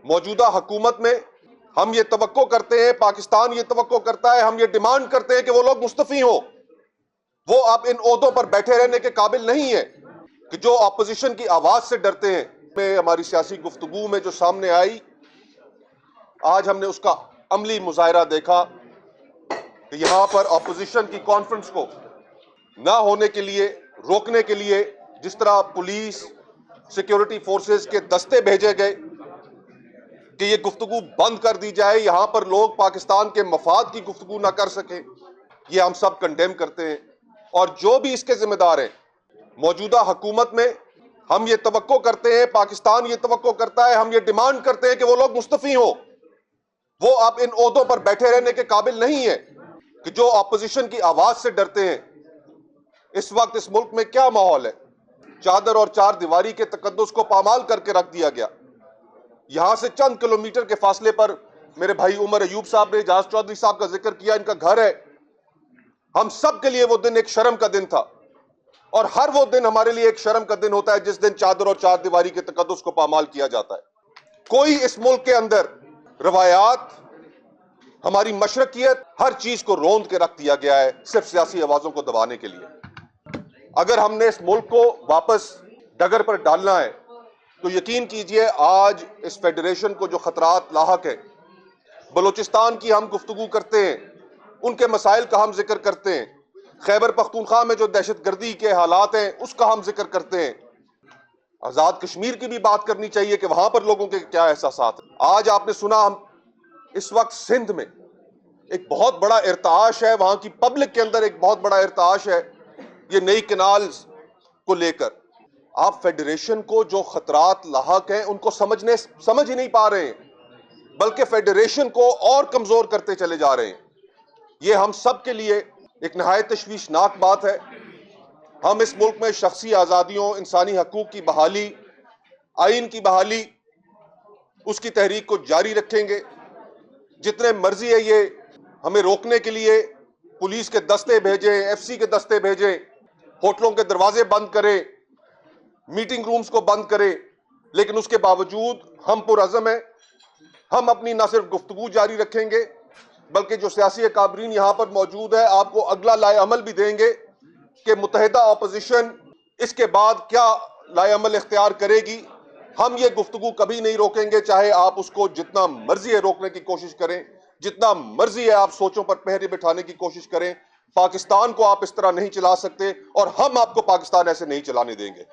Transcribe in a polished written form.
मौजूदा हुकूमत में हम ये तवक्को करते हैं, पाकिस्तान ये तवक्को करता है, हम ये डिमांड करते हैं कि वो लोग मुस्तफी हो। वो अब इन ओहदों पर बैठे रहने के काबिल नहीं है कि जो अपोजिशन की आवाज से डरते हैं। में हमारी सियासी गुफ्तगू में जो सामने आई, आज हमने उसका अमली मुजाहिरा देखा कि यहां पर अपोजिशन की कॉन्फ्रेंस को ना होने के लिए, रोकने के लिए जिस तरह पुलिस, सिक्योरिटी फोर्सेस के दस्ते भेजे गए कि ये गुफ्तगू बंद कर दी जाए, यहां पर लोग पाकिस्तान के मफाद की गुफ्तगू ना कर सके, ये हम सब कंडेम करते हैं। और जो भी इसके जिम्मेदार हैं, मौजूदा हुकूमत में हम ये तवक्को करते हैं, पाकिस्तान ये तवक्को करता है, हम ये डिमांड करते हैं कि वो लोग मुस्तफी हो। वो अब इन ओहदों पर बैठे रहने के काबिल नहीं है कि जो अपोजिशन की आवाज से डरते हैं। इस वक्त इस मुल्क में क्या माहौल है? चादर और चार दीवारी के तकद्दुस को पामाल करके रख दिया गया। यहां से चंद किलोमीटर के फासले पर मेरे भाई उमर अयूब साहब ने, एजाज चौधरी साहब का जिक्र किया, इनका घर है। हम सब के लिए वो दिन एक शर्म का दिन था, और हर वो दिन हमारे लिए एक शर्म का दिन होता है जिस दिन चादर और चार दीवारी के तकद्दुस को पामाल किया जाता है। कोई इस मुल्क के अंदर रवायात, हमारी मशरकियत, हर चीज को रोंद के रख दिया गया है सिर्फ सियासी आवाजों को दबाने के लिए। अगर हमने इस मुल्क को वापस डगर पर डालना है तो यकीन कीजिए आज इस फेडरेशन को जो खतरात लाहक है, बलूचिस्तान की हम गुफ्तगू करते हैं, उनके मसाइल का हम जिक्र करते हैं, खैबर पख्तूनख्वा में जो दहशतगर्दी के हालात हैं उसका हम जिक्र करते हैं, आजाद कश्मीर की भी बात करनी चाहिए कि वहां पर लोगों के क्या एहसासात हैं। आज आपने सुना, हम इस वक्त सिंध में एक बहुत बड़ा इर्ताश है, वहां की पब्लिक के अंदर एक बहुत बड़ा इर्ताश है ये नई कैनाल्स को लेकर। आप फेडरेशन को जो खतरात लाहक हैं उनको समझ ही नहीं पा रहे हैं, बल्कि फेडरेशन को और कमजोर करते चले जा रहे हैं। ये हम सब के लिए एक नहायत तशवीशनाक बात है। हम इस मुल्क में शख्सी आज़ादियों, इंसानी हकूक की बहाली, आइन की बहाली, उसकी तहरीक को जारी रखेंगे। जितने मर्जी है ये हमें रोकने के लिए पुलिस के दस्ते भेजें, एफसी के दस्ते भेजें, होटलों के दरवाजे बंद करें, मीटिंग रूम्स को बंद करें, लेकिन उसके बावजूद हम पुरअज़म हैं। हम अपनी न सिर्फ गुफ्तगू जारी रखेंगे बल्कि जो सियासी अकाबरीन यहाँ पर मौजूद है आपको अगला लाए अमल भी देंगे कि मुत्तहिदा अपोजिशन इसके बाद क्या लाए अमल इख्तियार करेगी। हम ये गुफ्तगू कभी नहीं रोकेंगे, चाहे आप उसको जितना मर्जी है रोकने की कोशिश करें, जितना मर्जी है आप सोचों पर पहरे बिठाने की कोशिश करें। पाकिस्तान को आप इस तरह नहीं चला सकते और हम आपको पाकिस्तान ऐसे नहीं चलाने देंगे।